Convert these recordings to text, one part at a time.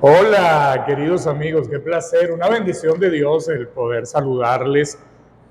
Hola, queridos amigos, qué placer, una bendición de Dios el poder saludarles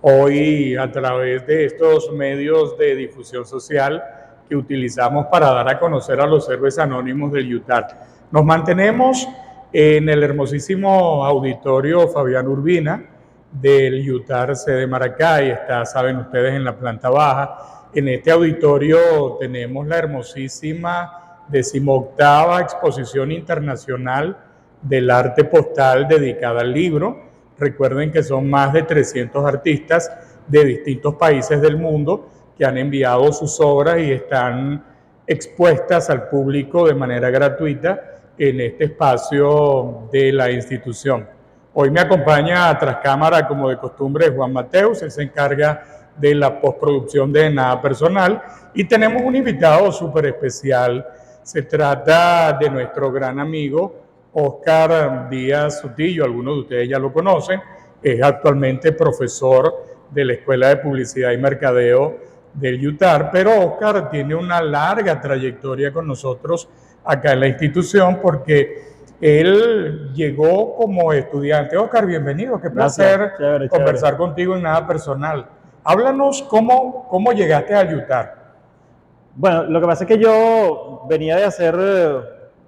hoy a través de estos medios de difusión social que utilizamos para dar a conocer a los héroes anónimos del Utah. Nos mantenemos en el hermosísimo auditorio Fabián Urbina del Utah sede Maracay, está, saben ustedes, en la planta baja. En este auditorio tenemos la hermosísima 18ª Exposición Internacional del Arte Postal dedicada al libro. Recuerden que son más de 300 artistas de distintos países del mundo que han enviado sus obras y están expuestas al público de manera gratuita en este espacio de la institución. Hoy me acompaña tras cámara, como de costumbre, Juan Mateus. Él se encarga de la postproducción de Nada Personal, y tenemos un invitado súper especial. Se trata de nuestro gran amigo Oscar Díaz Sutillo. Algunos de ustedes ya lo conocen. Es actualmente profesor de la Escuela de Publicidad y Mercadeo del Utah, pero Oscar tiene una larga trayectoria con nosotros acá en la institución porque él llegó como estudiante. Oscar, bienvenido, qué placer conversar contigo en Nada Personal. Háblanos cómo llegaste al Utah. Bueno, lo que pasa es que yo venía de hacer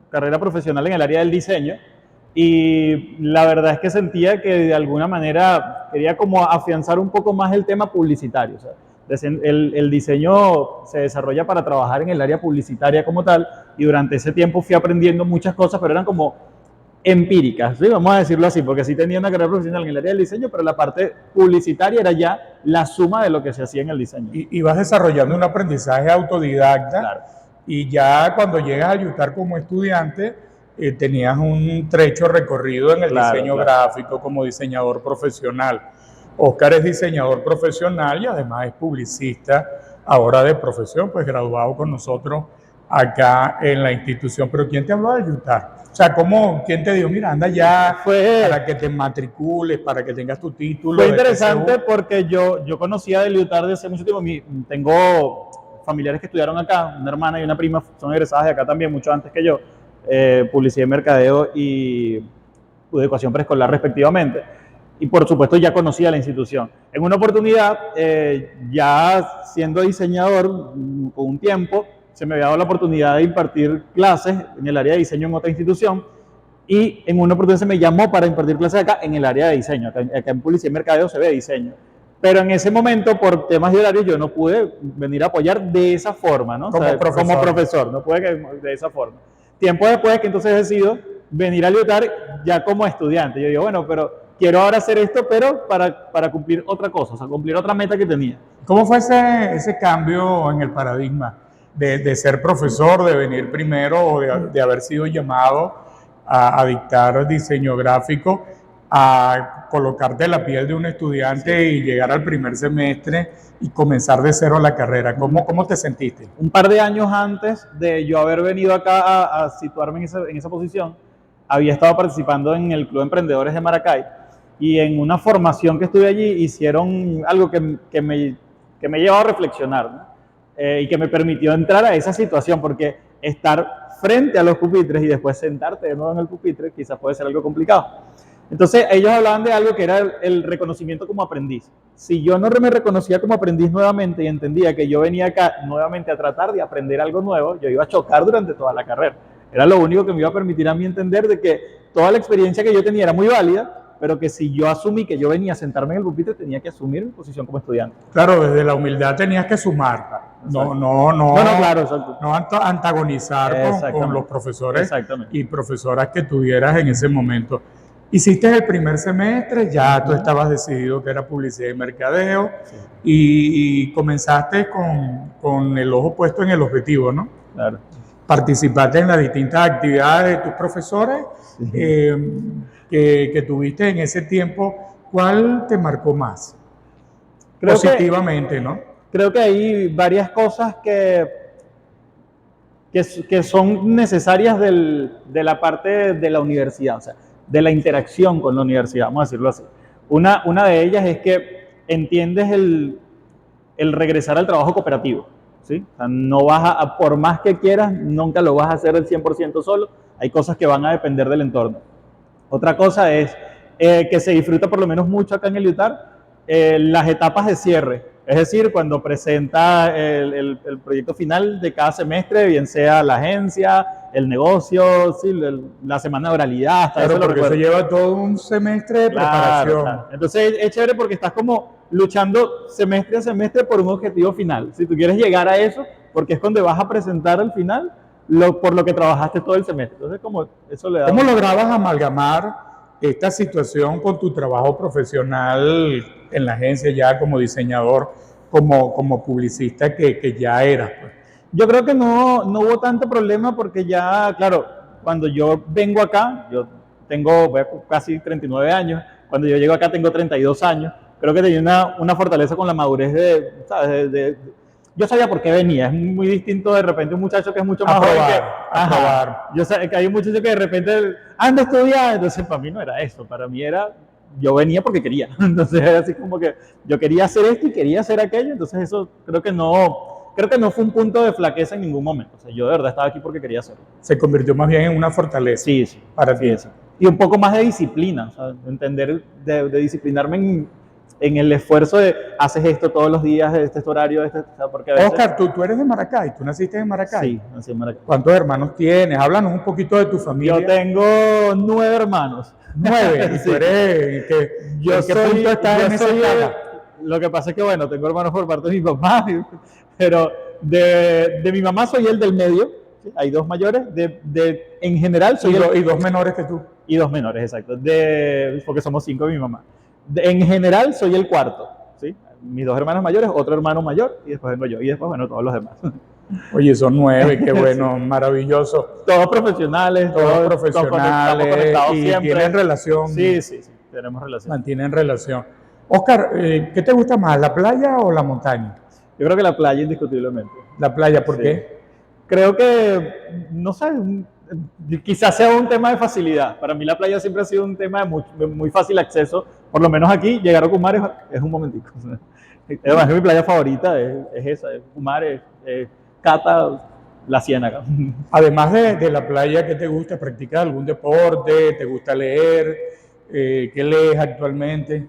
carrera profesional en el área del diseño y la verdad es que sentía que de alguna manera quería como afianzar un poco más el tema publicitario. O sea, el diseño se desarrolla para trabajar en el área publicitaria como tal, y durante ese tiempo fui aprendiendo muchas cosas, pero eran como empíricas, ¿sí? Vamos a decirlo así, porque sí tenía una carrera profesional en el área del diseño, pero la parte publicitaria era ya la suma de lo que se hacía en el diseño. Y vas desarrollando un aprendizaje autodidacta, claro. Y ya cuando llegas a Utah como estudiante, tenías un trecho recorrido en el diseño gráfico como diseñador profesional. Oscar es diseñador profesional y además es publicista, ahora de profesión, pues graduado con nosotros acá en la institución. Pero ¿quién te habló de Utah? O sea, ¿quién te dijo, mira, anda ya para que te matricules, para que tengas tu título? Fue interesante porque yo conocía del Utah desde hace mucho tiempo. Tengo familiares que estudiaron acá, una hermana y una prima son egresadas de acá también, mucho antes que yo, publicidad y mercadeo y educación preescolar respectivamente. Y por supuesto ya conocía la institución. En una oportunidad, ya siendo diseñador con un tiempo, se me había dado la oportunidad de impartir clases en el área de diseño en otra institución, y en una oportunidad se me llamó para impartir clases acá en el área de diseño. Acá en publicidad y mercadeo se ve diseño. Pero en ese momento, por temas de horario, yo no pude venir a apoyar de esa forma, ¿no? Como profesor, no pude de esa forma. Tiempo después que entonces decido venir a Utah ya como estudiante. Yo digo, bueno, pero quiero ahora hacer esto, pero para cumplir otra cosa, o sea, cumplir otra meta que tenía. ¿Cómo fue ese cambio en el paradigma de ser profesor, de venir primero, o de haber sido llamado a dictar diseño gráfico, a colocarte en la piel de un estudiante y llegar al primer semestre y comenzar de cero la carrera? ¿Cómo te sentiste? Un par de años antes de yo haber venido acá a situarme en esa posición, había estado participando en el Club de Emprendedores de Maracay, y en una formación que estuve allí hicieron algo que me llevó a reflexionar, ¿no? Y que me permitió entrar a esa situación, porque estar frente a los pupitres y después sentarte de nuevo en el pupitre quizás puede ser algo complicado. Entonces ellos hablaban de algo que era el reconocimiento como aprendiz. Si yo no me reconocía como aprendiz nuevamente y entendía que yo venía acá nuevamente a tratar de aprender algo nuevo, yo iba a chocar durante toda la carrera. Era lo único que me iba a permitir a mí entender de que toda la experiencia que yo tenía era muy válida, pero que si yo asumí que yo venía a sentarme en el pupitre, tenía que asumir mi posición como estudiante. Claro, desde la humildad tenías que sumar. No antagonizar con los profesores y profesoras que tuvieras en ese momento. Hiciste el primer semestre, ya tú estabas decidido que era publicidad y mercadeo, y comenzaste con el ojo puesto en el objetivo, ¿no? Claro. Participaste en las distintas actividades de tus profesores que tuviste en ese tiempo. ¿Cuál te marcó más? Positivamente, ¿no? Creo que hay varias cosas que son necesarias de la parte de la universidad, o sea, de la interacción con la universidad, vamos a decirlo así. Una de ellas es que entiendes el regresar al trabajo cooperativo, ¿sí? O sea, no vas por más que quieras, nunca lo vas a hacer el 100% solo. hay cosas que van a depender del entorno. Otra cosa es que se disfruta por lo menos mucho acá en el UTAR, las etapas de cierre. Es decir, cuando presenta el proyecto final de cada semestre, bien sea la agencia, el negocio, sí, la semana de oralidad. Hasta Claro, eso porque eso lleva todo un semestre de preparación. Claro. Entonces es chévere porque estás como luchando semestre a semestre por un objetivo final. Si tú quieres llegar a eso, porque es donde vas a presentar al final por lo que trabajaste todo el semestre. Entonces, como eso le da... ¿Cómo lograbas amalgamar esta situación con tu trabajo profesional en la agencia ya como diseñador, como publicista que ya eras? Pues? Yo creo que no hubo tanto problema porque ya, claro, cuando yo vengo acá, yo tengo casi 39 años, cuando yo llego acá tengo 32 años, creo que tenía una fortaleza con la madurez ¿sabes? Yo sabía por qué venía, es muy distinto de repente un muchacho que es mucho más joven que... probar. Yo sé que hay un muchacho que de repente anda a estudiar, entonces para mí no era eso, para mí era, yo venía porque quería, entonces era así como que yo quería hacer esto y quería hacer aquello, entonces eso creo que no fue un punto de flaqueza en ningún momento, o sea, yo de verdad estaba aquí porque quería hacerlo. Se convirtió más bien en una fortaleza. Sí, para ti. Sí. Y un poco más de disciplina, o sea, entender, de disciplinarme en el esfuerzo de haces esto todos los días, este horario, o sea, porque a veces... Oscar, tú eres de Maracay, tú naciste en Maracay. Sí, nací en Maracay. ¿Cuántos hermanos tienes? Háblanos un poquito de tu familia. Yo tengo 9 hermanos. 9, sí. ¿Y tú eres, ¿en qué punto estás en esa escala? Lo que pasa es que, bueno, tengo hermanos por parte de mi papá, pero de mi mamá soy el del medio, ¿sí? Hay 2 mayores, en general soy y 2 menores que tú. Y 2 menores, exacto, porque somos 5 de mi mamá. En general soy el cuarto, ¿sí? Mis 2 hermanos mayores, otro hermano mayor, y después vengo yo, y después, bueno, todos los demás. Oye, son 9, qué bueno, sí. Maravilloso. Todos profesionales, y siempre. ¿Tienen relación? Sí, tenemos relación. Mantienen relación. Oscar, ¿qué te gusta más, la playa o la montaña? Yo creo que la playa, indiscutiblemente. ¿La playa? ¿Por qué? Creo que, no sé, quizás sea un tema de facilidad. Para mí la playa siempre ha sido un tema de muy fácil acceso. Por lo menos aquí, llegar a Cumar es un momentico. Además, mi playa favorita es esa, es Cumar, es Cata, la Ciénaga. Además de la playa, ¿qué te gusta? ¿Practicas algún deporte? ¿Te gusta leer? ¿Qué lees actualmente?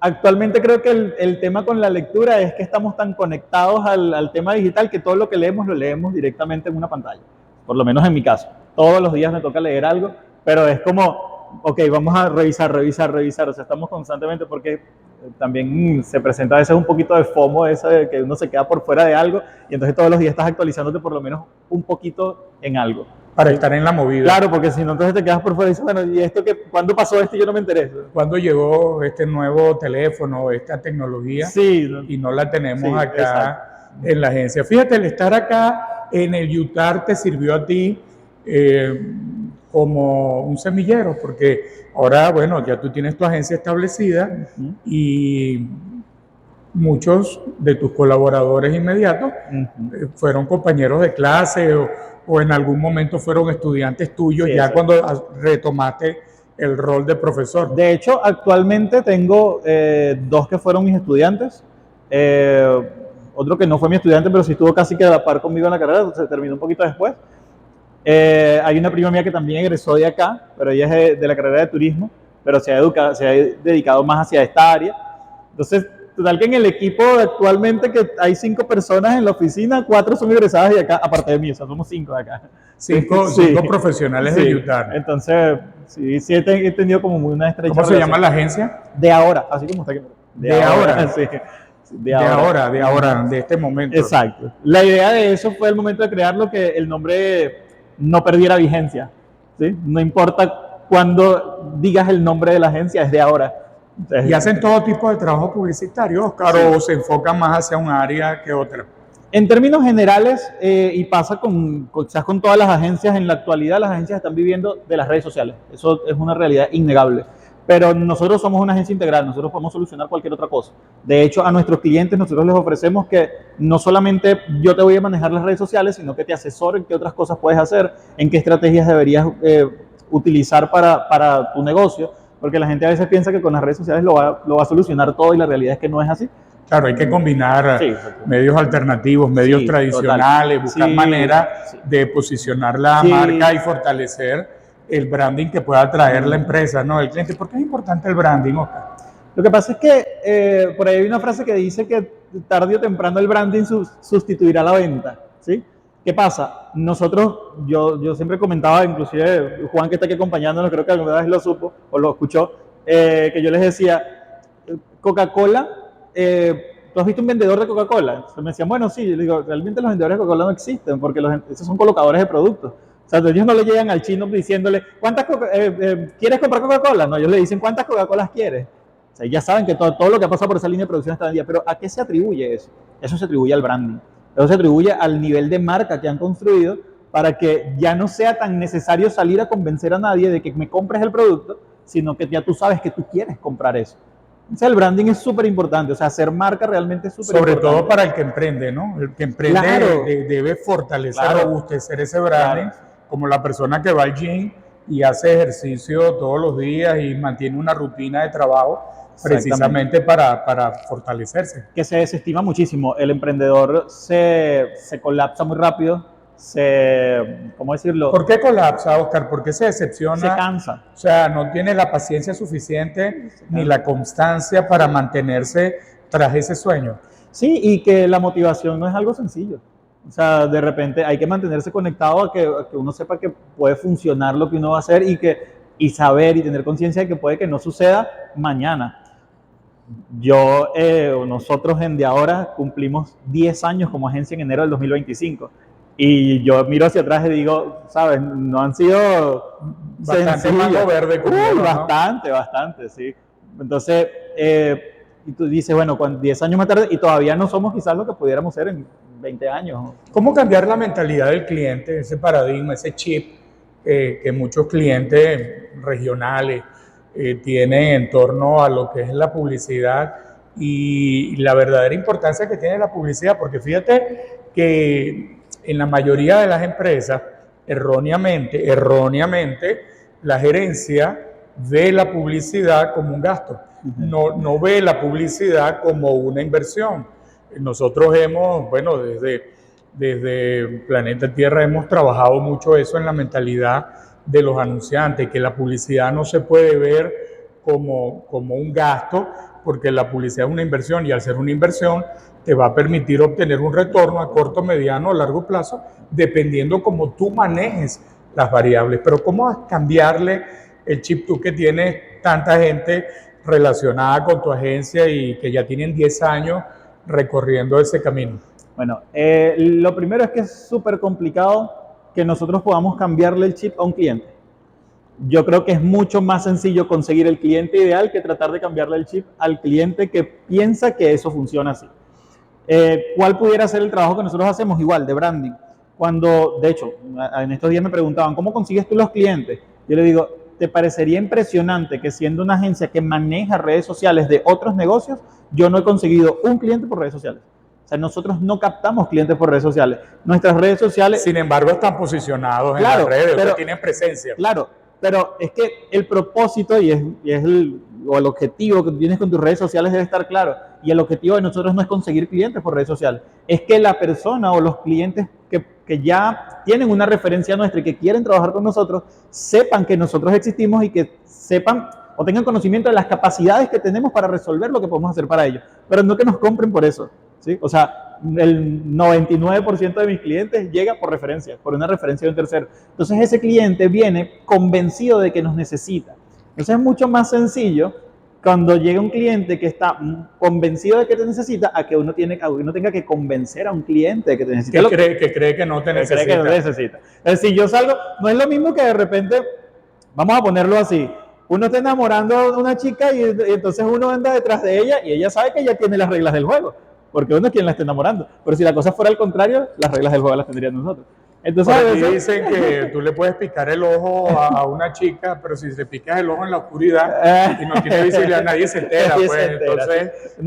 Actualmente creo que el tema con la lectura es que estamos tan conectados al tema digital que todo lo que leemos lo leemos directamente en una pantalla. Por lo menos en mi caso. Todos los días me toca leer algo, pero es como, ok, vamos a revisar. O sea, estamos constantemente porque también se presenta a veces un poquito de FOMO, esa de que uno se queda por fuera de algo y entonces todos los días estás actualizándote por lo menos un poquito en algo. Para estar en la movida. Claro, porque si no, entonces te quedas por fuera y dices, bueno, ¿y esto qué? ¿Cuándo pasó esto y yo no me enteré? ¿Cuándo llegó este nuevo teléfono, esta tecnología? Sí. Y no la tenemos acá en la agencia. Fíjate, el estar acá en el UTAR te sirvió a ti como un semillero, porque ahora, bueno, ya tú tienes tu agencia establecida y muchos de tus colaboradores inmediatos fueron compañeros de clase o en algún momento fueron estudiantes tuyos, ya cuando retomaste el rol de profesor. De hecho, actualmente tengo 2 que fueron mis estudiantes, otro que no fue mi estudiante, pero sí estuvo casi que a la par conmigo en la carrera, se terminó un poquito después. Hay una prima mía que también egresó de acá, pero ella es de la carrera de turismo, pero se ha dedicado más hacia esta área. Entonces, total que en el equipo actualmente que hay 5 personas en la oficina, 4 son egresadas de acá, aparte de mí, o sea, somos 5 de acá. 5 profesionales de UTAR. Entonces, sí he tenido como una estrecha ¿Cómo se llama la agencia? De Ahora, así como está aquí. De ahora. Sí. De ahora, de este momento. Exacto. La idea de eso fue el momento de crearlo, que el nombre no perdiera vigencia, ¿sí? No importa cuándo digas el nombre de la agencia, es de ahora. Entonces, ¿y hacen todo tipo de trabajo publicitario, Oscar, o se enfocan más hacia un área que otra? En términos generales, y pasa quizás con todas las agencias en la actualidad, las agencias están viviendo de las redes sociales. Eso es una realidad innegable. Pero nosotros somos una agencia integral, nosotros podemos solucionar cualquier otra cosa. De hecho, a nuestros clientes nosotros les ofrecemos que no solamente yo te voy a manejar las redes sociales, sino que te asesoren qué otras cosas puedes hacer, en qué estrategias deberías utilizar para tu negocio, porque la gente a veces piensa que con las redes sociales lo va a solucionar todo y la realidad es que no es así. Claro, hay que combinar Sí, medios alternativos, medios sí, tradicionales, total. buscar Sí, maneras sí. de posicionar la Sí, marca y fortalecer el branding que pueda traer la empresa, ¿no? El cliente. ¿Por qué es importante el branding, Oscar? lo que pasa es que por ahí hay una frase que dice que tarde o temprano el branding sustituirá la venta, ¿sí? ¿Qué pasa? Nosotros, yo siempre comentaba, inclusive Juan que está aquí acompañándonos, creo que alguna vez lo supo o lo escuchó, que yo les decía, Coca-Cola, ¿tú has visto un vendedor de Coca-Cola? Me decían, bueno, sí, yo digo, realmente los vendedores de Coca-Cola no existen porque esos son colocadores de productos. O sea, ellos no le llegan al chino diciéndole, ¿quieres comprar Coca-Cola? No, ellos le dicen, ¿cuántas Coca-Colas quieres? O sea, ya saben que todo lo que ha pasado por esa línea de producción está en día, pero ¿a qué se atribuye eso? Eso se atribuye al branding. Eso se atribuye al nivel de marca que han construido para que ya no sea tan necesario salir a convencer a nadie de que me compres el producto, sino que ya tú sabes que tú quieres comprar eso. O sea, el branding es súper importante, o sea, hacer marca realmente es súper Sobre todo importante. para el que emprende, ¿no? El que emprende Claro, debe fortalecer, claro, robustecer ese branding, claro. como la persona que va al gym y hace ejercicio todos los días y mantiene una rutina de trabajo Exactamente. precisamente para fortalecerse. Que se desestima muchísimo. El emprendedor se colapsa muy rápido, ¿cómo ¿Por decirlo? qué colapsa, Oscar? ¿Por qué se Se decepciona? cansa. O sea, no tiene la paciencia suficiente Se ni cansa. la constancia para mantenerse tras ese sueño. Sí, y que la motivación no es algo sencillo. O sea, de repente hay que mantenerse conectado a que uno sepa que puede funcionar lo que uno va a hacer y saber y tener conciencia de que puede que no suceda mañana. Nosotros en De Ahora cumplimos 10 años como agencia en enero del 2025. Y yo miro hacia atrás y digo, ¿sabes? No han sido Bastante mango sencillos. verde comieron, ¿no? Bastante, bastante, sí. Entonces, y tú dices, bueno, 10 años más tarde y todavía no somos quizás lo que pudiéramos ser en 20 años. ¿Cómo cambiar la mentalidad del cliente, ese paradigma, ese chip que muchos clientes regionales tienen en torno a lo que es la publicidad y la verdadera importancia que tiene la publicidad? Porque fíjate que en la mayoría de las empresas, erróneamente, la gerencia ve la publicidad como un gasto, no ve la publicidad como una inversión. Nosotros hemos, bueno, desde Planeta Tierra hemos trabajado mucho eso en la mentalidad de los anunciantes, que la publicidad no se puede ver como un gasto, porque la publicidad es una inversión y al ser una inversión te va a permitir obtener un retorno a corto, mediano o largo plazo, dependiendo cómo tú manejes las variables. Pero ¿cómo cambiarle el chip tú que tienes tanta gente relacionada con tu agencia y que ya tienen 10 años recorriendo ese camino? Bueno, lo primero es que es súper complicado que nosotros podamos cambiarle el chip a un cliente. Yo creo que es mucho más sencillo conseguir el cliente ideal que tratar de cambiarle el chip al cliente que piensa que eso funciona así. ¿Cuál pudiera ser el trabajo que nosotros hacemos? Igual, de branding. Cuando, de hecho, en estos días me preguntaban, ¿cómo consigues tú los clientes? Yo le digo, ¿te parecería impresionante que siendo una agencia que maneja redes sociales de otros negocios, yo no he conseguido un cliente por redes sociales? O sea, nosotros no captamos clientes por redes sociales. Nuestras redes sociales... Sin embargo, están posicionados en Claro, las redes, pero tienen presencia. claro, pero es que el propósito o el objetivo que tienes con tus redes sociales debe estar claro. Y el objetivo de nosotros no es conseguir clientes por redes sociales, es que la persona o los clientes que ya tienen una referencia nuestra y que quieren trabajar con nosotros, sepan que nosotros existimos y que sepan o tengan conocimiento de las capacidades que tenemos para resolver lo que podemos hacer para ellos. Pero no que nos compren por eso, ¿sí? O sea, el 99% de mis clientes llega por referencia, por una referencia de un tercero. Entonces ese cliente viene convencido de que nos necesita. Entonces es mucho más sencillo cuando llega un cliente que está convencido de que te necesita a que uno tenga que convencer a un cliente de que te necesita. Que cree que no te necesita. Cree que no te necesita. Es decir, yo salgo, no es lo mismo que de repente, vamos a ponerlo así, uno está enamorando a una chica y entonces uno anda detrás de ella y ella sabe que ella tiene las reglas del juego, porque uno es quien la está enamorando. Pero si la cosa fuera al contrario, las reglas del juego las tendríamos nosotros. Entonces, por aquí dicen que tú le puedes picar el ojo a una chica, pero si te picas el ojo en la oscuridad y no tiene visibilidad, nadie se entera. Nadie pues se entera, entonces sí.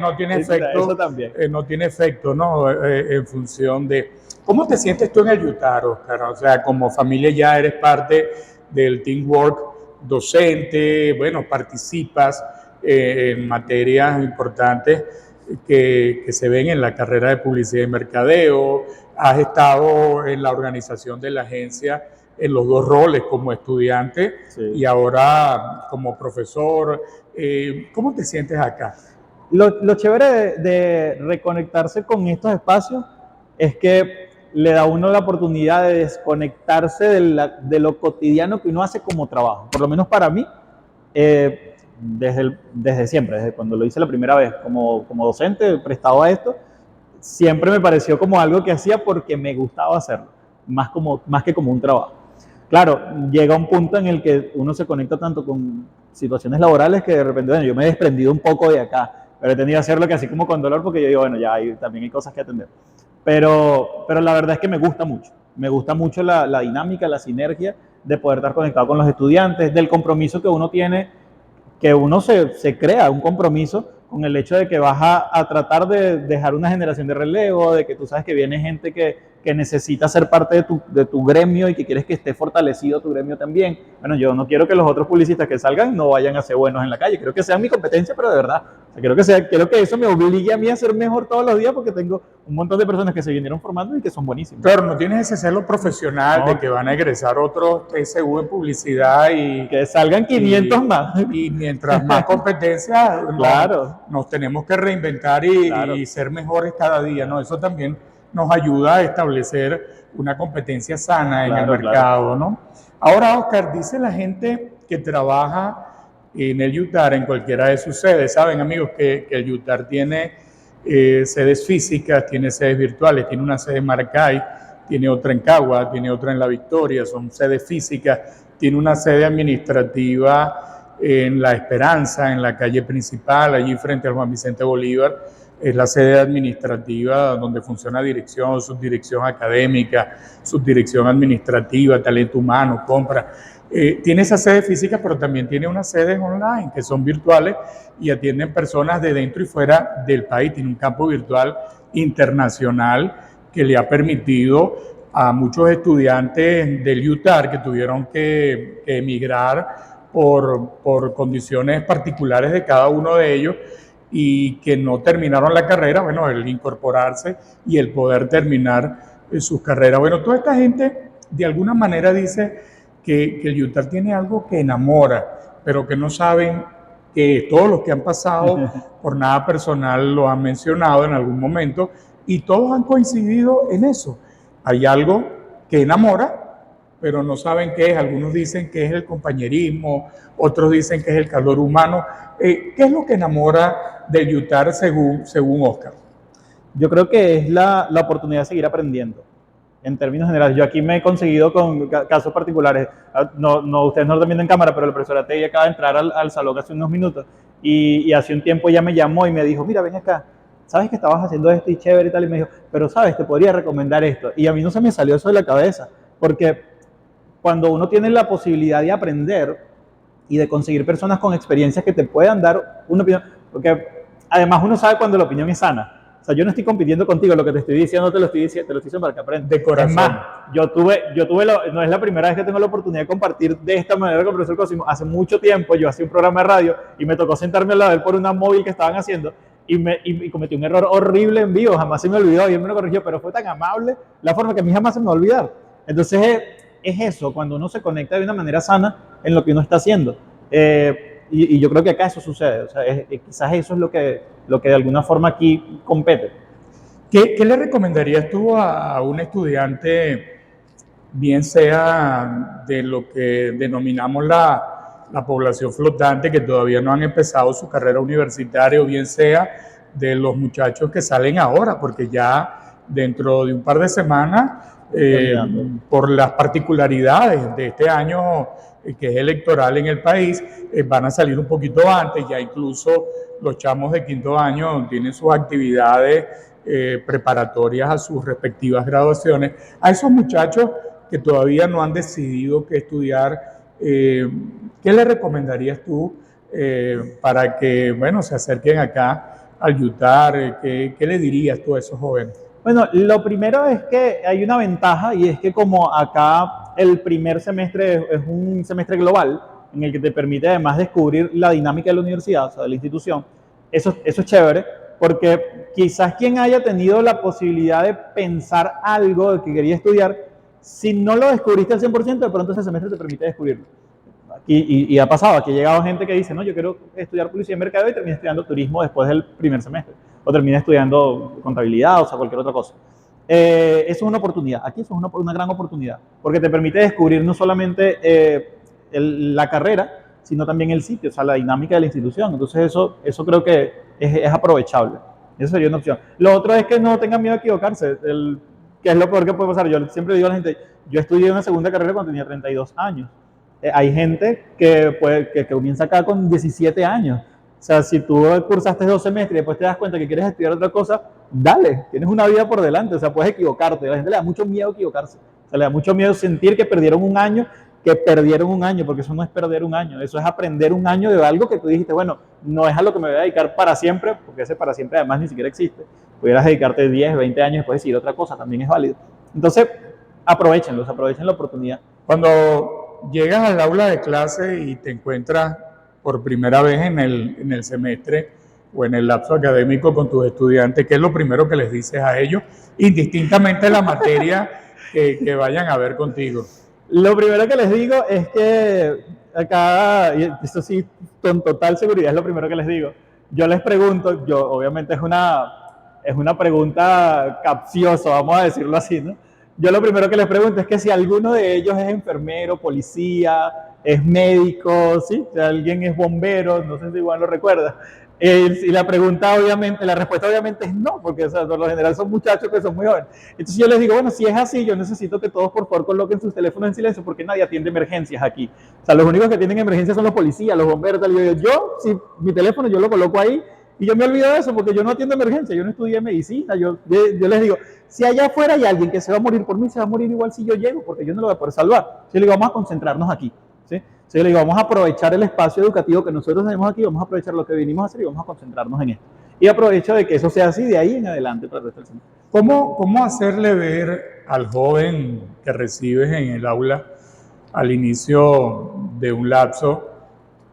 no tiene Eso efecto, también. no tiene efecto, ¿no? En función de cómo te sientes tú en el Yutar, Oscar. O sea, como familia ya eres parte del teamwork docente, bueno, participas en materias importantes que se ven en la carrera de publicidad y mercadeo, has estado en la organización de la agencia en los dos roles, como estudiante y ahora como profesor. ¿Cómo te sientes acá? Lo chévere de reconectarse con estos espacios es que le da a uno la oportunidad de desconectarse de lo cotidiano que uno hace como trabajo. Por lo menos para mí, desde siempre, desde cuando lo hice la primera vez como docente prestado a esto, siempre me pareció como algo que hacía porque me gustaba hacerlo, más que como un trabajo. Claro, llega un punto en el que uno se conecta tanto con situaciones laborales que de repente, bueno, yo me he desprendido un poco de acá, pero he tenido que hacerlo que así como con dolor porque yo digo, bueno, también hay cosas que atender. Pero la verdad es que me gusta mucho la dinámica, la sinergia de poder estar conectado con los estudiantes, del compromiso que uno tiene, que uno se crea un compromiso con el hecho de que vas a tratar de dejar una generación de relevo, de que tú sabes que viene gente que necesita ser parte de tu gremio y que quieres que esté fortalecido tu gremio también. Bueno, yo no quiero que los otros publicistas que salgan no vayan a ser buenos en la calle, quiero que sean mi competencia, pero de verdad. O sea, quiero que eso me obligue a mí a ser mejor todos los días porque tengo un montón de personas que se vinieron formando y que son buenísimas. Claro, no tienes ese celo profesional de que van a egresar otros TSU en publicidad y que salgan 500 más. Y mientras más competencia, claro, nos tenemos que reinventar y ser mejores cada día, ¿no? Eso también nos ayuda a establecer una competencia sana en el mercado, ¿no? Ahora, Oscar, dice la gente que trabaja en el UTAR, en cualquiera de sus sedes. Saben, amigos, que el UTAR tiene sedes físicas, tiene sedes virtuales, tiene una sede en Maracay, tiene otra en Cagua, tiene otra en La Victoria, son sedes físicas, tiene una sede administrativa en La Esperanza, en la calle principal, allí frente al Juan Vicente Bolívar. Es la sede administrativa donde funciona dirección, subdirección académica, subdirección administrativa, talento humano, compra. Tiene esa sede física, pero también tiene unas sedes online que son virtuales y atienden personas de dentro y fuera del país. Tiene un campo virtual internacional que le ha permitido a muchos estudiantes del UTAR que tuvieron que emigrar por condiciones particulares de cada uno de ellos y que no terminaron la carrera, bueno, el incorporarse y el poder terminar sus carreras. Bueno, toda esta gente de alguna manera dice que el UTAR tiene algo que enamora, pero que no saben que todos los que han pasado por nada personal lo han mencionado en algún momento y todos han coincidido en eso. Hay algo que enamora, pero no saben qué es. Algunos dicen que es el compañerismo, otros dicen que es el calor humano. ¿Qué es lo que enamora del UTAR según Oscar? Yo creo que es la oportunidad de seguir aprendiendo. En términos generales, yo aquí me he conseguido con casos particulares. No, ustedes no lo están viendo en cámara, pero el profesor Atei acaba de entrar al salón hace unos minutos y hace un tiempo ya me llamó y me dijo, mira, ven acá, sabes que estabas haciendo esto y chévere y tal, y me dijo, pero sabes, te podría recomendar esto. Y a mí no se me salió eso de la cabeza, porque cuando uno tiene la posibilidad de aprender y de conseguir personas con experiencias que te puedan dar una opinión, porque además uno sabe cuando la opinión es sana. O sea, yo no estoy compitiendo contigo, lo que te estoy diciendo, te lo estoy diciendo para que aprendas. De corazón. Es más, no es la primera vez que tengo la oportunidad de compartir de esta manera con el profesor Cosimo. Hace mucho tiempo yo hacía un programa de radio y me tocó sentarme al lado de él por una móvil que estaban haciendo y cometí un error horrible en vivo, jamás se me olvidó y él me lo corrigió, pero fue tan amable la forma que a mí jamás se me va a olvidar. Entonces es eso, cuando uno se conecta de una manera sana en lo que uno está haciendo. Y yo creo que acá eso sucede, o sea, quizás eso es lo que de alguna forma aquí compete. ¿Qué le recomendarías tú a un estudiante, bien sea de lo que denominamos la población flotante, que todavía no han empezado su carrera universitaria, o bien sea de los muchachos que salen ahora, porque ya dentro de un par de semanas, por las particularidades de este año que es electoral en el país, van a salir un poquito antes, ya incluso los chamos de quinto año tienen sus actividades preparatorias a sus respectivas graduaciones. A esos muchachos que todavía no han decidido qué estudiar, ¿qué le recomendarías tú para que, bueno, se acerquen acá al UTAR? ¿Qué le dirías tú a esos jóvenes? Bueno, lo primero es que hay una ventaja y es que como acá el primer semestre es un semestre global en el que te permite además descubrir la dinámica de la universidad, o sea, de la institución, eso es chévere porque quizás quien haya tenido la posibilidad de pensar algo de que quería estudiar, si no lo descubriste al 100%, de pronto ese semestre te permite descubrirlo. Y ha pasado, aquí ha llegado gente que dice, no, yo quiero estudiar publicidad y mercadeo y termina estudiando turismo después del primer semestre, o termina estudiando contabilidad, o sea, cualquier otra cosa. Eso es una oportunidad, aquí eso es una gran oportunidad, porque te permite descubrir no solamente la carrera, sino también el sitio, o sea, la dinámica de la institución. Entonces eso creo que es aprovechable. Eso sería una opción. Lo otro es que no tengan miedo a equivocarse, que es lo peor que puede pasar. Yo siempre digo a la gente, yo estudié una segunda carrera cuando tenía 32 años. Hay gente que comienza acá con 17 años. O sea, si tú cursaste 2 semestres y después te das cuenta que quieres estudiar otra cosa, dale, tienes una vida por delante, o sea, puedes equivocarte. A la gente le da mucho miedo equivocarse. O sea, le da mucho miedo sentir que perdieron un año, porque eso no es perder un año, eso es aprender un año de algo que tú dijiste, bueno, no es a lo que me voy a dedicar para siempre, porque ese para siempre además ni siquiera existe. Pudieras dedicarte 10, 20 años y después decir otra cosa, también es válido. Entonces, aprovechen la oportunidad. Cuando llegas al aula de clase y te encuentras por primera vez en el semestre o en el lapso académico con tus estudiantes, ¿qué es lo primero que les dices a ellos, indistintamente la materia que vayan a ver contigo? Lo primero que les digo es que acá, y esto sí, con total seguridad es lo primero que les digo. Yo les pregunto, obviamente es una pregunta capciosa, vamos a decirlo así, ¿no? Yo lo primero que les pregunto es que si alguno de ellos es enfermero, policía, es médico, ¿sí? Si alguien es bombero, no sé si igual lo recuerda. Y la respuesta obviamente es no, porque o sea, por lo general son muchachos que son muy jóvenes. Entonces yo les digo, bueno, si es así, yo necesito que todos por favor coloquen sus teléfonos en silencio porque nadie atiende emergencias aquí. O sea, los únicos que atienden emergencias son los policías, los bomberos, tal. Y yo, si mi teléfono yo lo coloco ahí y yo me olvido de eso porque yo no atiendo emergencias, yo no estudié medicina. Yo les digo, si allá afuera hay alguien que se va a morir por mí, se va a morir igual si yo llego porque yo no lo voy a poder salvar. Yo les digo, vamos a concentrarnos aquí, ¿sí? Yo le digo, vamos a aprovechar el espacio educativo que nosotros tenemos aquí, vamos a aprovechar lo que vinimos a hacer y vamos a concentrarnos en esto. Y aprovecho de que eso sea así de ahí en adelante para el resto del semestre. ¿Cómo hacerle ver al joven que recibes en el aula al inicio de un lapso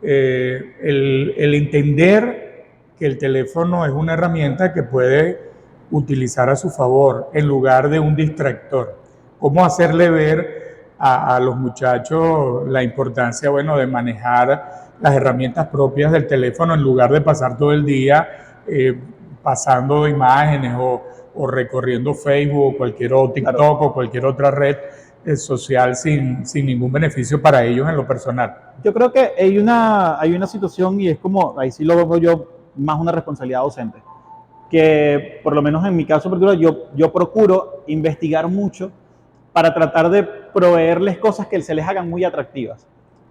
el entender que el teléfono es una herramienta que puede utilizar a su favor en lugar de un distractor? ¿Cómo hacerle ver a los muchachos la importancia, bueno, de manejar las herramientas propias del teléfono en lugar de pasar todo el día pasando imágenes o recorriendo Facebook o cualquier otro TikTok, claro, o cualquier otra red social sin ningún beneficio para ellos en lo personal? Yo creo que hay una situación, y es como, ahí sí lo veo yo, más una responsabilidad docente, que por lo menos en mi caso particular yo procuro investigar mucho para tratar de proveerles cosas que se les hagan muy atractivas.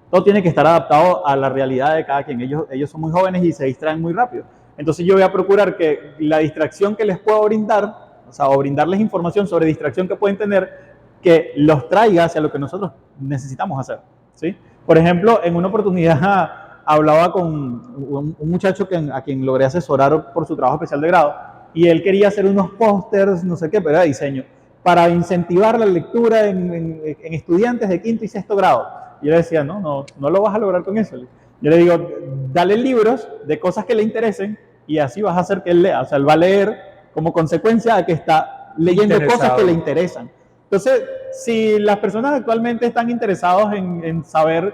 Todo tiene que estar adaptado a la realidad de cada quien. Ellos son muy jóvenes y se distraen muy rápido. Entonces yo voy a procurar que la distracción que les puedo brindar, o sea, o brindarles información sobre distracción que pueden tener, que los traiga hacia lo que nosotros necesitamos hacer, ¿sí? Por ejemplo, en una oportunidad hablaba con un muchacho a quien logré asesorar por su trabajo especial de grado, y él quería hacer unos pósters, no sé qué, pero era diseño, para incentivar la lectura en estudiantes de quinto y sexto grado. Y yo le decía, no lo vas a lograr con eso. Yo le digo, dale libros de cosas que le interesen y así vas a hacer que él lea. O sea, él va a leer como consecuencia de que está leyendo cosas que le interesan. Entonces, si las personas actualmente están interesados en saber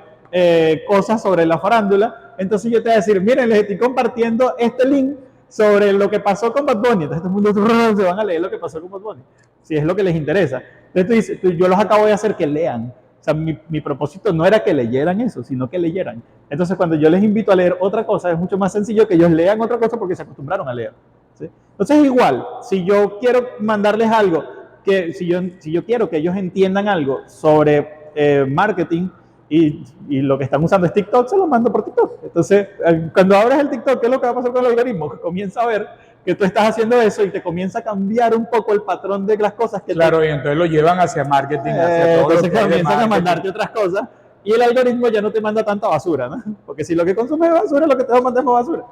cosas sobre la farándula, entonces yo te voy a decir, miren, les estoy compartiendo este link sobre lo que pasó con Bad Bunny. Entonces todo el mundo se van a leer lo que pasó con Bad Bunny, si es lo que les interesa. Entonces yo los acabo de hacer que lean. O sea, mi propósito no era que leyeran eso, sino que leyeran. Entonces cuando yo les invito a leer otra cosa, es mucho más sencillo que ellos lean otra cosa porque se acostumbraron a leer, ¿sí? Entonces igual, si yo quiero mandarles algo, si yo quiero que ellos entiendan algo sobre marketing, y lo que están usando es TikTok, se lo mando por TikTok. Entonces, cuando abres el TikTok, ¿qué es lo que va a pasar con el algoritmo? Que comienza a ver que tú estás haciendo eso y te comienza a cambiar un poco el patrón de las cosas que claro, y entonces lo llevan hacia marketing, hacia todo. Entonces comienzan a mandarte otras cosas y el algoritmo ya no te manda tanta basura, ¿no? Porque si lo que consumes es basura, lo que te va a mandar es basura.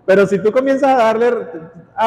Pero si tú comienzas a darle,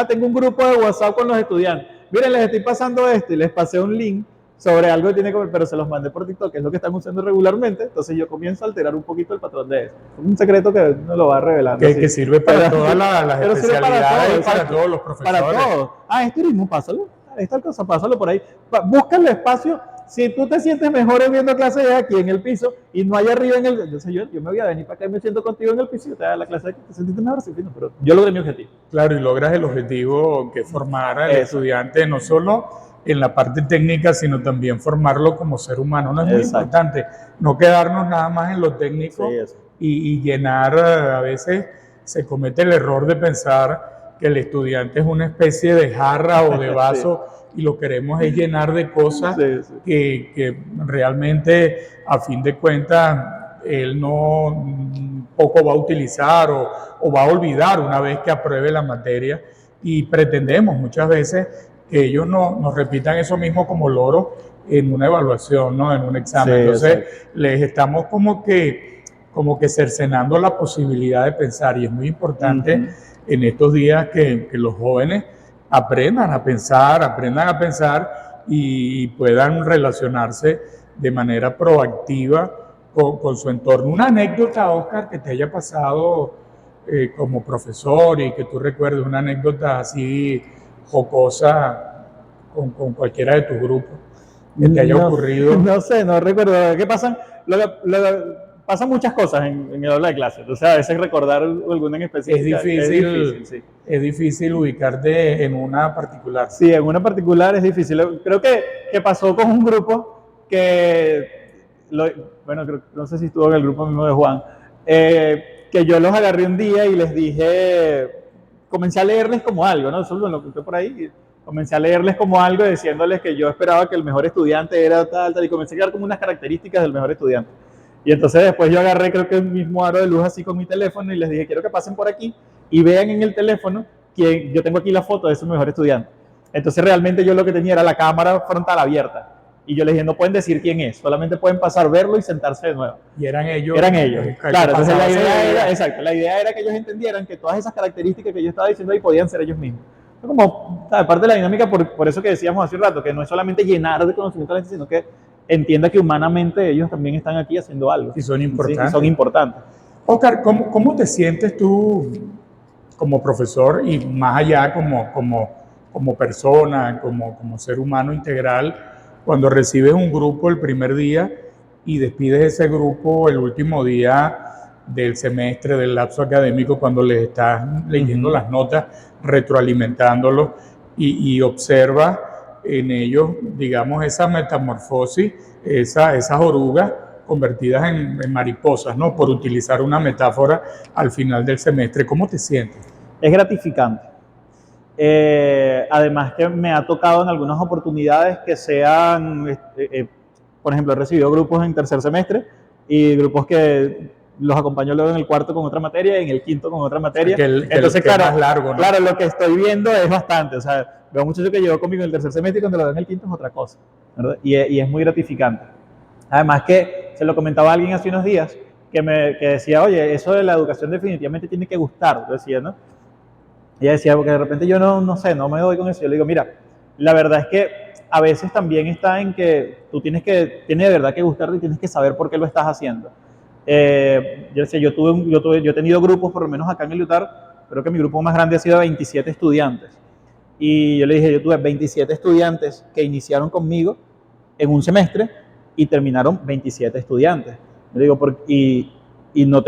tengo un grupo de WhatsApp con los estudiantes, miren, les estoy pasando esto y les pasé un link sobre algo que tiene que ver, pero se los mandé por TikTok, que es lo que están usando regularmente, entonces yo comienzo a alterar un poquito el patrón de eso. Es un secreto que no lo va revelando. Que sirve para todas las especialidades, para todos los profesores. Para todo. Este ritmo, pásalo. Esta cosa, pásalo por ahí. Busca el espacio. Si tú te sientes mejor viendo clases aquí en el piso y no hay arriba en el... Entonces yo me voy a venir para acá y me siento contigo en el piso y te da la clase aquí, te sentiste mejor, sí, pero yo logré mi objetivo. Claro, y logras el objetivo que es formar al estudiante no solo en la parte técnica, sino también formarlo como ser humano. No es muy importante no quedarnos nada más en lo técnico y llenar, a veces se comete el error de pensar que el estudiante es una especie de jarra o de vaso y lo queremos es llenar de cosas que realmente a fin de cuentas él no poco va a utilizar o va a olvidar una vez que apruebe la materia, y pretendemos muchas veces que ellos nos repitan eso mismo como loro en una evaluación, ¿no? En un examen. Entonces les estamos como que cercenando la posibilidad de pensar, y es muy importante en estos días que los jóvenes aprendan a pensar y puedan relacionarse de manera proactiva con su entorno. Una anécdota, Oscar, que te haya pasado como profesor y que tú recuerdes, una anécdota así jocosa con cualquiera de tus grupos que te haya ocurrido. No sé, no recuerdo. ¿Qué pasan? Pasan muchas cosas en el aula de clase. O sea, a veces recordar alguna en específico es difícil ubicarte en una particular. Sí, en una particular es difícil. Creo que pasó con un grupo que, no sé si estuvo en el grupo mismo de Juan, que yo los agarré un día y les dije, comencé a leerles como algo, ¿no? Solo lo conté por ahí. Comencé a leerles como algo diciéndoles que yo esperaba que el mejor estudiante era tal, y comencé a dar como unas características del mejor estudiante. Y entonces después yo agarré, creo que el mismo aro de luz así con mi teléfono y les dije, quiero que pasen por aquí y vean en el teléfono que yo tengo aquí la foto de su mejor estudiante. Entonces realmente yo lo que tenía era la cámara frontal abierta. Y yo les dije, no pueden decir quién es, solamente pueden pasar, verlo y sentarse de nuevo. Y eran ellos. Eran ellos. Claro, entonces la idea era que ellos entendieran que todas esas características que yo estaba diciendo ahí podían ser ellos mismos. Como, ¿sabes? Parte de la dinámica, por eso que decíamos hace un rato, que no es solamente llenar de conocimiento a la gente, sino que entienda que humanamente ellos también están aquí haciendo algo. Y son importantes. Sí, son importantes. Oscar, ¿cómo te sientes tú como profesor y más allá como persona, como ser humano integral, cuando recibes un grupo el primer día y despides ese grupo el último día del semestre, del lapso académico, cuando les estás leyendo las notas, retroalimentándolos y observas en ellos, digamos, esa metamorfosis, esas orugas convertidas en mariposas, ¿no? Por utilizar una metáfora al final del semestre. ¿Cómo te sientes? Es gratificante. Además que me ha tocado en algunas oportunidades que sean, por ejemplo, he recibido grupos en tercer semestre y grupos que los acompaño luego en el cuarto con otra materia y en el quinto con otra materia. Entonces, claro, más largo, ¿no? Claro, lo que estoy viendo es bastante. O sea, veo muchachos que llevo conmigo en el tercer semestre y cuando lo veo en el quinto es otra cosa, ¿verdad? Y es muy gratificante. Además que se lo comentaba a alguien hace unos días que decía, oye, eso de la educación definitivamente tiene que gustar, decía, ¿no? Ella decía, porque de repente yo no sé, no me doy con eso. Yo le digo, mira, la verdad es que a veces también está en que tú tiene de verdad que gustarte y tienes que saber por qué lo estás haciendo. Yo decía, yo he tenido grupos, por lo menos acá en el UTAR, creo que mi grupo más grande ha sido 27 estudiantes. Y yo le dije, yo tuve 27 estudiantes que iniciaron conmigo en un semestre y terminaron 27 estudiantes. Yo digo, y no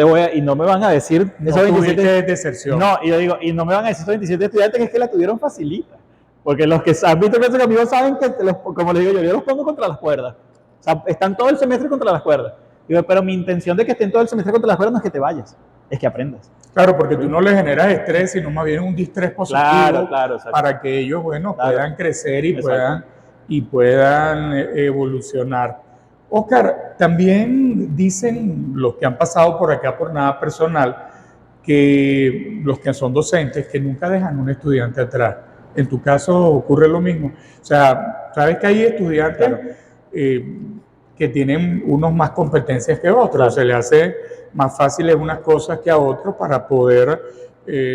me van a decir esos 27 deserción. No, y yo digo, y no me van a decir esos 27 estudiantes que es que la tuvieron facilita. Porque los que han visto clases conmigo saben que, como les digo yo los pongo contra las cuerdas. O sea, están todo el semestre contra las cuerdas. Digo, pero mi intención de que estén todo el semestre contra las cuerdas no es que te vayas, es que aprendas. Claro, porque tú no les generas estrés, sino más bien un distrés positivo para que ellos, puedan crecer y puedan evolucionar. Oscar, también dicen los que han pasado por acá por nada personal, que los que son docentes, que nunca dejan un estudiante atrás. En tu caso ocurre lo mismo. O sea, sabes que hay estudiantes que tienen unos más competencias que otros. Claro. Se les hace más fáciles unas cosas que a otros para poder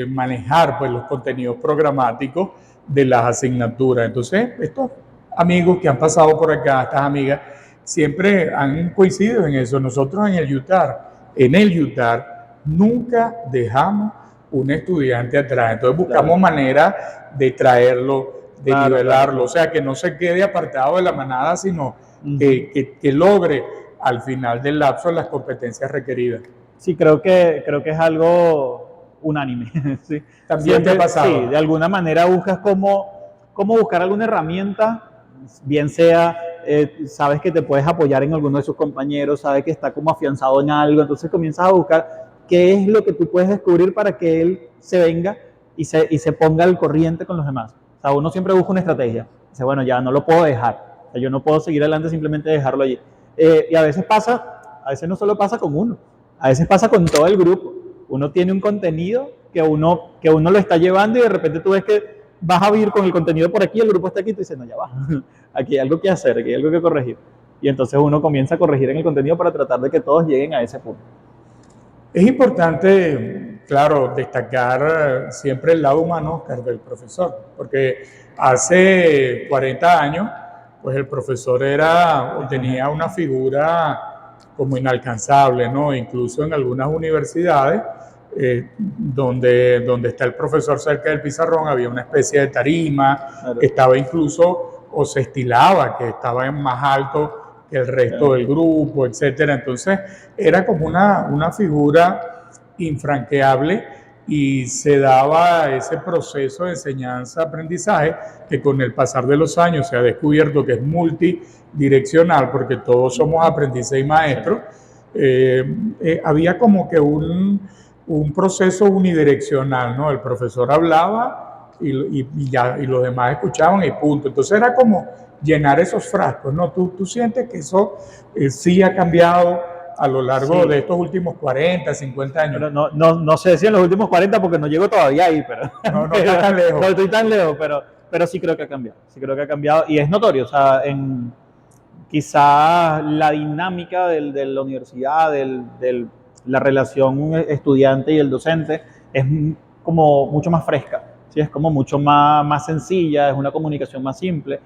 manejar pues, los contenidos programáticos de las asignaturas. Entonces, esto amigos que han pasado por acá, estas amigas, siempre han coincidido en eso. Nosotros en el UTAR, nunca dejamos un estudiante atrás. Entonces buscamos manera de traerlo, de nivelarlo, o sea, que no se quede apartado de la manada, sino que logre al final del lapso las competencias requeridas. Sí, creo que es algo unánime. Sí. También te ha pasado. Sí, de alguna manera buscas cómo buscar alguna herramienta, bien sea, sabes que te puedes apoyar en alguno de sus compañeros, sabes que está como afianzado en algo, entonces comienzas a buscar qué es lo que tú puedes descubrir para que él se venga y se ponga al corriente con los demás. O sea, uno siempre busca una estrategia. Dice, bueno, ya no lo puedo dejar. O sea, yo no puedo seguir adelante simplemente dejarlo allí. Y a veces no solo pasa con uno, a veces pasa con todo el grupo. Uno tiene un contenido que uno lo está llevando y de repente tú ves que vas a vivir con el contenido por aquí, el grupo está aquí y tú dices, no, ya va, aquí hay algo que hacer, aquí hay algo que corregir. Y entonces uno comienza a corregir en el contenido para tratar de que todos lleguen a ese punto. Es importante, claro, destacar siempre el lado humano, Oscar, del profesor, porque hace 40 años, pues el profesor tenía una figura como inalcanzable, ¿no? Incluso en algunas universidades, donde está el profesor cerca del pizarrón, había una especie de tarima, claro. Estaba incluso, o se estilaba, que estaba en más alto que el resto del grupo, etcétera. Entonces, era como una figura infranqueable y se daba ese proceso de enseñanza-aprendizaje que con el pasar de los años se ha descubierto que es multidireccional porque todos somos aprendices y maestros. Había como que un proceso unidireccional, ¿no? El profesor hablaba y los demás escuchaban y punto. Entonces era como llenar esos frascos, ¿no? ¿Tú sientes que eso sí ha cambiado a lo largo de estos últimos 40, 50 años? Pero no sé si en los últimos 40 porque no llego todavía ahí, pero no está tan lejos. No estoy tan lejos, pero sí creo que ha cambiado. Sí creo que ha cambiado y es notorio. O sea, quizás la dinámica de la universidad, la relación estudiante y el docente es como mucho más fresca. ¿Sí? Es como mucho más sencilla, es una comunicación más simple.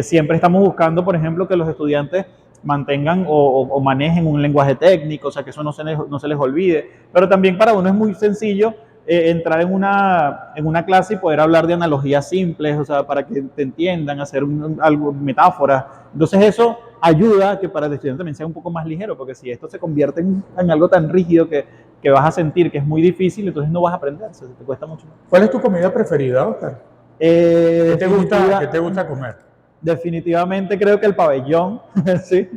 Siempre estamos buscando, por ejemplo, que los estudiantes mantengan o manejen un lenguaje técnico, o sea, que eso no se les olvide. Pero también para uno es muy sencillo entrar en una clase y poder hablar de analogías simples, o sea, para que te entiendan, hacer metáforas. Entonces eso ayuda a que para el estudiante también sea un poco más ligero, porque si esto se convierte en algo tan rígido que vas a sentir que es muy difícil, entonces no vas a aprender, o sea, te cuesta mucho más. ¿Cuál es tu comida preferida, Oscar? ¿Qué te gusta comer? Definitivamente creo que el pabellón, ¿sí?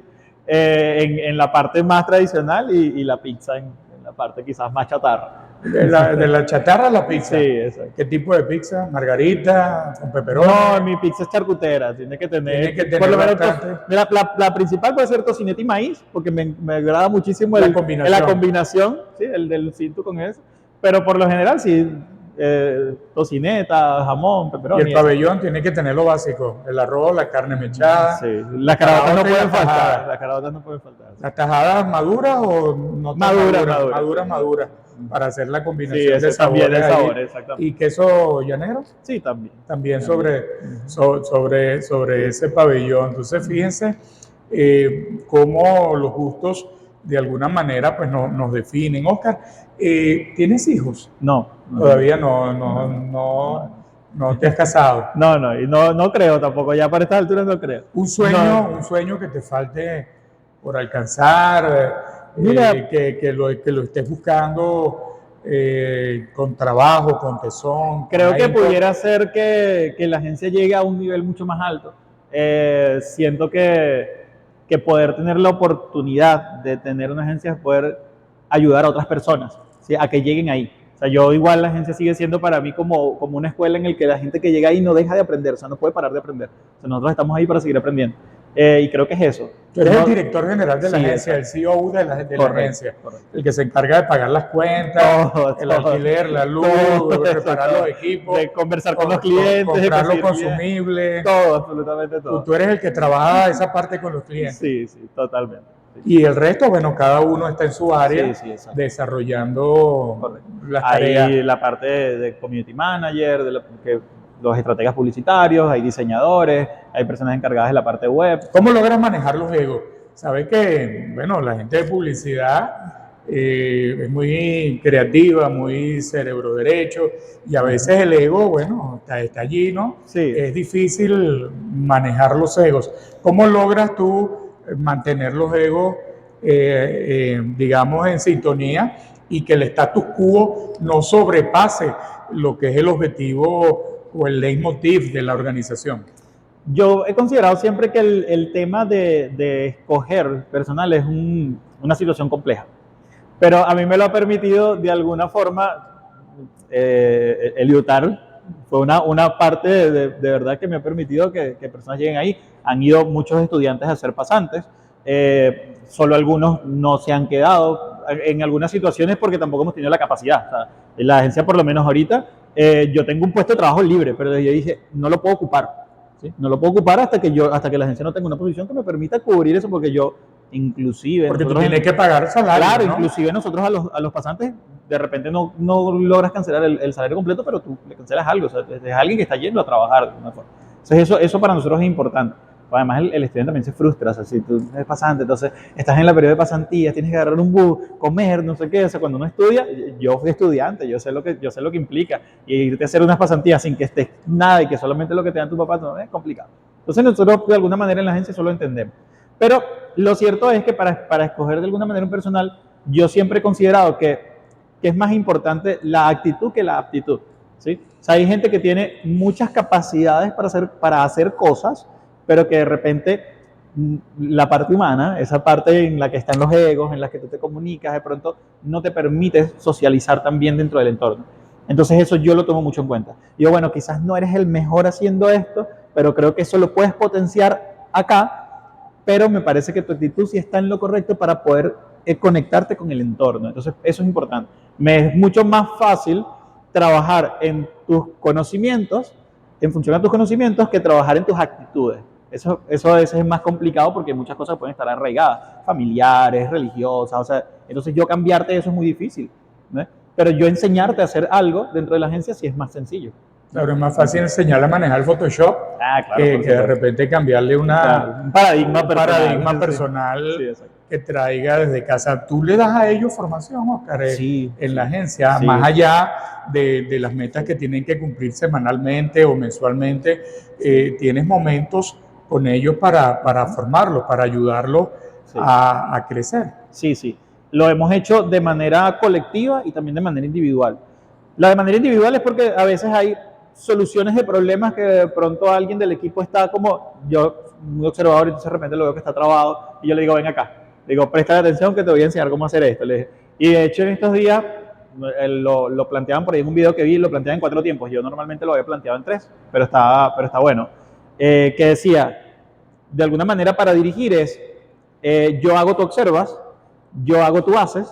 En la parte más tradicional y la pizza en la parte quizás más chatarra. De la chatarra a la pizza. Sí, exacto. ¿Qué tipo de pizza? ¿Margarita? ¿Con pepperoni? No, mi pizza es charcutera. Tiene que tener por lo menos la principal puede ser tocineta y maíz, porque me agrada muchísimo la combinación, ¿sí? El del cinto con eso. Pero por lo general, sí, tocineta, jamón, pepperoni. Y el pabellón tiene que tener lo básico: el arroz, la carne mechada. Sí, las caraotas no pueden faltar. Las caraotas no pueden faltar. ¿Las tajadas maduras o no tan maduras? Para hacer la combinación de sabores. Exactamente. ¿Y queso llanero? Sí, también. También sobre ese pabellón. Entonces, fíjense cómo los gustos de alguna manera pues nos definen. Oscar, ¿tienes hijos? No. Todavía no te has casado. No creo tampoco. Ya para estas alturas no creo. Un sueño que te falte por alcanzar. Mira, que lo estés buscando con trabajo, con tesón. Creo que pudiera ser que la agencia llegue a un nivel mucho más alto. Siento que poder tener la oportunidad de tener una agencia es poder ayudar a otras personas, ¿sí? A que lleguen ahí. O sea, yo igual la agencia sigue siendo para mí como una escuela en la que la gente que llega ahí no deja de aprender, o sea, no puede parar de aprender. O sea, nosotros estamos ahí para seguir aprendiendo. Y creo que es eso. Tú eres el director general de la agencia, el CEO de la agencia, correcto. El que se encarga de pagar las cuentas, el alquiler, la luz, preparar los equipos, de conversar con los clientes, comprar los consumibles. Todo, absolutamente todo. Tú eres el que trabaja esa parte con los clientes. Sí, totalmente. Sí. Y el resto, bueno, cada uno está en su área desarrollando las tareas. Ahí la parte de community manager, los estrategas publicitarios, hay diseñadores, hay personas encargadas de la parte web. ¿Cómo logras manejar los egos? Sabes que, bueno, la gente de publicidad es muy creativa, muy cerebro derecho, y a veces el ego, bueno, está allí, ¿no? Sí. Es difícil manejar los egos. ¿Cómo logras tú mantener los egos, digamos, en sintonía y que el status quo no sobrepase lo que es el objetivo o el leitmotiv de la organización? Yo he considerado siempre que el tema de escoger personal es una situación compleja, pero a mí me lo ha permitido de alguna forma el UTAR. Fue una parte de verdad que me ha permitido que personas lleguen ahí. Han ido muchos estudiantes a ser pasantes, solo algunos no se han quedado en algunas situaciones porque tampoco hemos tenido la capacidad. O sea, en la agencia, por lo menos ahorita, yo tengo un puesto de trabajo libre, pero yo dije, no lo puedo ocupar. ¿Sí? No lo puedo ocupar hasta que la agencia no tenga una posición que me permita cubrir eso, porque yo, inclusive... Porque tú tienes que pagar salario, claro, ¿no? inclusive nosotros a los pasantes, de repente no logras cancelar el salario completo, pero tú le cancelas algo, o sea, es alguien que está yendo a trabajar de una forma. Entonces eso para nosotros es importante. Además el estudiante también se frustra, o sea, si tú eres pasante, entonces estás en la periodo de pasantías, tienes que agarrar un bus, comer, no sé qué, o sea, cuando uno estudia, yo fui estudiante, yo sé lo que implica, y irte a hacer unas pasantías sin que estés nada y que solamente lo que te dan tu papá, no, es complicado. Entonces nosotros de alguna manera en la agencia solo entendemos. Pero lo cierto es que para escoger de alguna manera un personal, yo siempre he considerado que es más importante la actitud que la aptitud, ¿sí? O sea, hay gente que tiene muchas capacidades para hacer cosas, pero que de repente la parte humana, esa parte en la que están los egos, en la que tú te comunicas, de pronto no te permite socializar tan bien dentro del entorno. Entonces eso yo lo tomo mucho en cuenta. Digo, bueno, quizás no eres el mejor haciendo esto, pero creo que eso lo puedes potenciar acá, pero me parece que tu actitud sí está en lo correcto para poder conectarte con el entorno. Entonces eso es importante. Me es mucho más fácil trabajar en tus conocimientos, en función a tus conocimientos, que trabajar en tus actitudes. Eso a veces es más complicado porque muchas cosas pueden estar arraigadas, familiares, religiosas, o sea, entonces yo cambiarte eso es muy difícil, ¿no? Pero yo enseñarte a hacer algo dentro de la agencia sí es más sencillo. Claro, es más fácil enseñarle a manejar Photoshop claro, que de repente cambiarle un paradigma personal sí, que traiga desde casa. ¿Tú le das a ellos formación, Oscar, sí, en la agencia, sí, más allá de las metas que tienen que cumplir semanalmente o mensualmente? ¿Tienes momentos con ellos para formarlos, para ayudarlos sí. a crecer? Sí. Lo hemos hecho de manera colectiva y también de manera individual. La de manera individual es porque a veces hay soluciones de problemas que de pronto alguien del equipo está como, yo muy observador, y entonces de repente lo veo que está trabado y yo le digo, ven acá, le digo, presta atención que te voy a enseñar cómo hacer esto. Y de hecho en estos días lo planteaban por ahí en un video que vi, lo planteaban en 4 tiempos, yo normalmente lo había planteado en 3, pero está bueno, que decía, de alguna manera para dirigir es, yo hago, tú observas, yo hago, tú haces,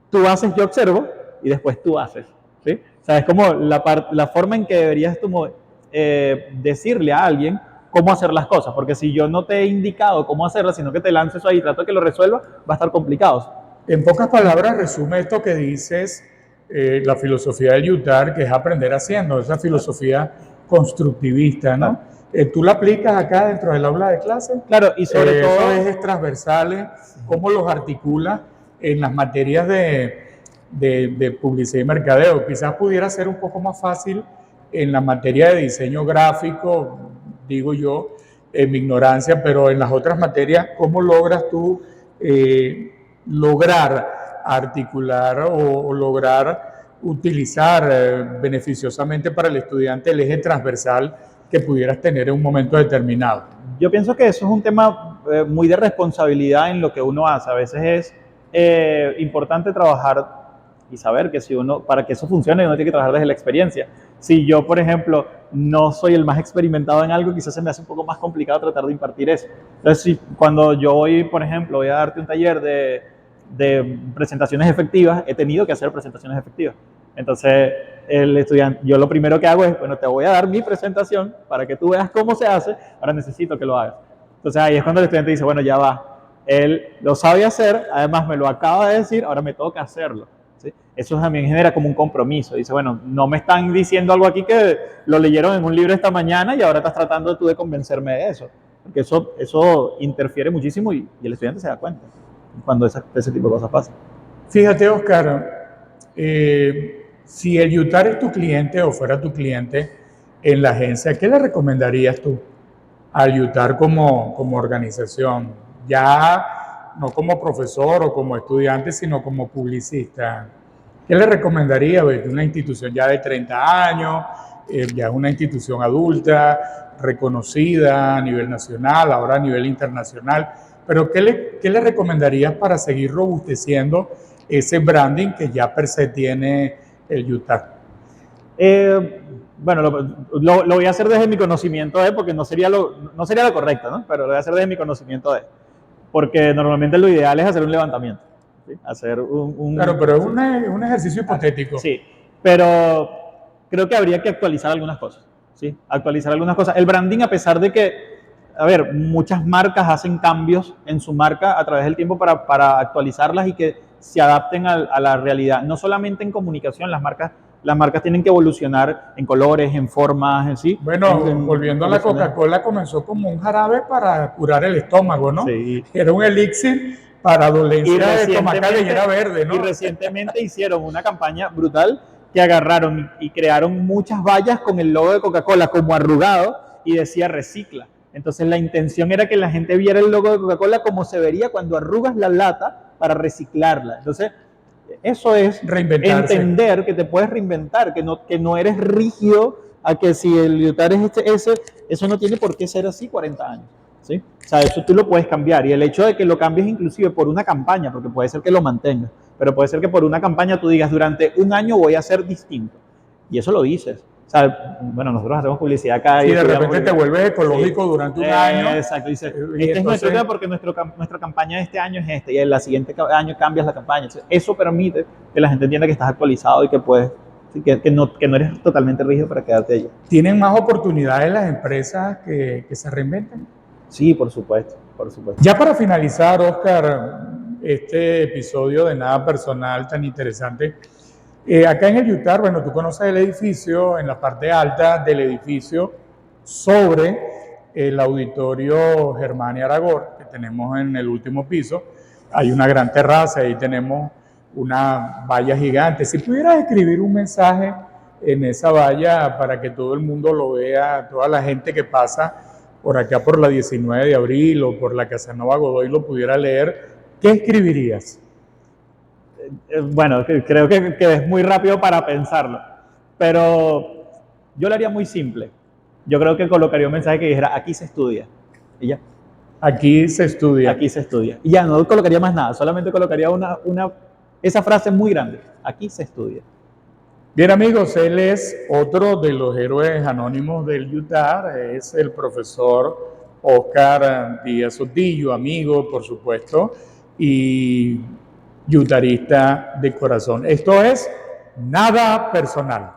tú haces, yo observo, y después tú haces, ¿sí? O sea, es como la forma en que deberías tú decirle a alguien cómo hacer las cosas, porque si yo no te he indicado cómo hacerlas, sino que te lanzo eso ahí y trato de que lo resuelva, va a estar complicado. En pocas palabras, resume esto que dices, la filosofía del UTAR, que es aprender haciendo, esa filosofía constructivista, ¿no? Claro. ¿Tú la aplicas acá dentro del aula de clase? Claro, y sobre todo... Esos transversales, ¿cómo los articulas en las materias de publicidad y mercadeo? Quizás pudiera ser un poco más fácil en la materia de diseño gráfico, digo yo, en mi ignorancia, pero en las otras materias, ¿cómo logras tú lograr articular o lograr utilizar beneficiosamente para el estudiante el eje transversal que pudieras tener en un momento determinado? Yo pienso que eso es un tema muy de responsabilidad en lo que uno hace. A veces es importante trabajar y saber que si uno, para que eso funcione, uno tiene que trabajar desde la experiencia. Si yo, por ejemplo, no soy el más experimentado en algo, quizás se me hace un poco más complicado tratar de impartir eso. Entonces, si cuando yo voy, por ejemplo, voy a darte un taller de presentaciones efectivas, he tenido que hacer presentaciones efectivas. Entonces, el estudiante, yo lo primero que hago es, bueno, te voy a dar mi presentación para que tú veas cómo se hace, ahora necesito que lo hagas. Entonces, ahí es cuando el estudiante dice, bueno, ya va, él lo sabe hacer, además me lo acaba de decir, ahora me toca hacerlo, ¿sí? eso también genera como un compromiso. Dice, bueno, no me están diciendo algo aquí que lo leyeron en un libro esta mañana y ahora estás tratando tú de convencerme de eso. Porque eso interfiere muchísimo y el estudiante se da cuenta cuando ese tipo de cosas pasan. Fíjate, Oscar, si el UTAR es tu cliente o fuera tu cliente en la agencia, ¿qué le recomendarías tú al UTAR como organización? Ya no como profesor o como estudiante, sino como publicista. ¿Qué le recomendaría? Una institución ya de 30 años, ya una institución adulta, reconocida a nivel nacional, ahora a nivel internacional, pero ¿qué le recomendarías para seguir robusteciendo ese branding que ya per se tiene el UTAR? Bueno, lo voy a hacer desde mi conocimiento porque no sería lo correcto, ¿no? Pero lo voy a hacer desde mi conocimiento porque normalmente lo ideal es hacer un levantamiento, ¿sí? Hacer Claro, pero es un ejercicio hipotético. Sí, pero creo que habría que actualizar algunas cosas, ¿sí? Actualizar algunas cosas. El branding, a pesar de que, a ver, muchas marcas hacen cambios en su marca a través del tiempo para actualizarlas y que se adapten a la realidad. No solamente en comunicación, las marcas tienen que evolucionar en colores, en formas, ¿sí? Bueno, volviendo a la Coca-Cola, comenzó como un jarabe para curar el estómago, ¿no? Sí. Era un elixir para dolencias estomacales y era verde, ¿no? Y recientemente hicieron una campaña brutal que agarraron y crearon muchas vallas con el logo de Coca-Cola como arrugado y decía recicla. Entonces la intención era que la gente viera el logo de Coca-Cola como se vería cuando arrugas la lata para reciclarla. Entonces, eso es entender que te puedes reinventar, que no eres rígido a que si el UTAR es eso no tiene por qué ser así 40 años. ¿Sí? O sea, eso tú lo puedes cambiar. Y el hecho de que lo cambies inclusive por una campaña, porque puede ser que lo mantengas, pero puede ser que por una campaña tú digas, durante un año voy a ser distinto. Y eso lo dices. O sea, bueno, nosotros hacemos publicidad acá. Sí, de repente te vuelves ecológico durante un año. Exacto. Dice, este es nuestro tema porque nuestra campaña de este año es esta. Y el siguiente año cambias la campaña. Entonces, eso permite que la gente entienda que estás actualizado y que puedes, que no eres totalmente rígido para quedarte allí. ¿Tienen más oportunidades las empresas que se reinventen? Sí, por supuesto, por supuesto. Ya para finalizar, Oscar, este episodio de Nada Personal tan interesante, acá en el UTAR, bueno, tú conoces el edificio, en la parte alta del edificio, sobre el auditorio Germania Aragor, que tenemos en el último piso, hay una gran terraza, ahí tenemos una valla gigante. Si pudieras escribir un mensaje en esa valla para que todo el mundo lo vea, toda la gente que pasa por acá por la 19 de abril o por la Casanova Godoy lo pudiera leer, ¿qué escribirías? Bueno, creo que es muy rápido para pensarlo, pero yo lo haría muy simple. Yo creo que colocaría un mensaje que dijera, aquí se estudia, y ya. Aquí se estudia. Aquí se estudia. Y ya, no colocaría más nada, solamente colocaría esa frase muy grande, aquí se estudia. Bien, amigos, él es otro de los héroes anónimos del UTAR, es el profesor Oscar Díaz Sotillo, amigo, por supuesto, y yutarista de corazón. Esto es Nada Personal.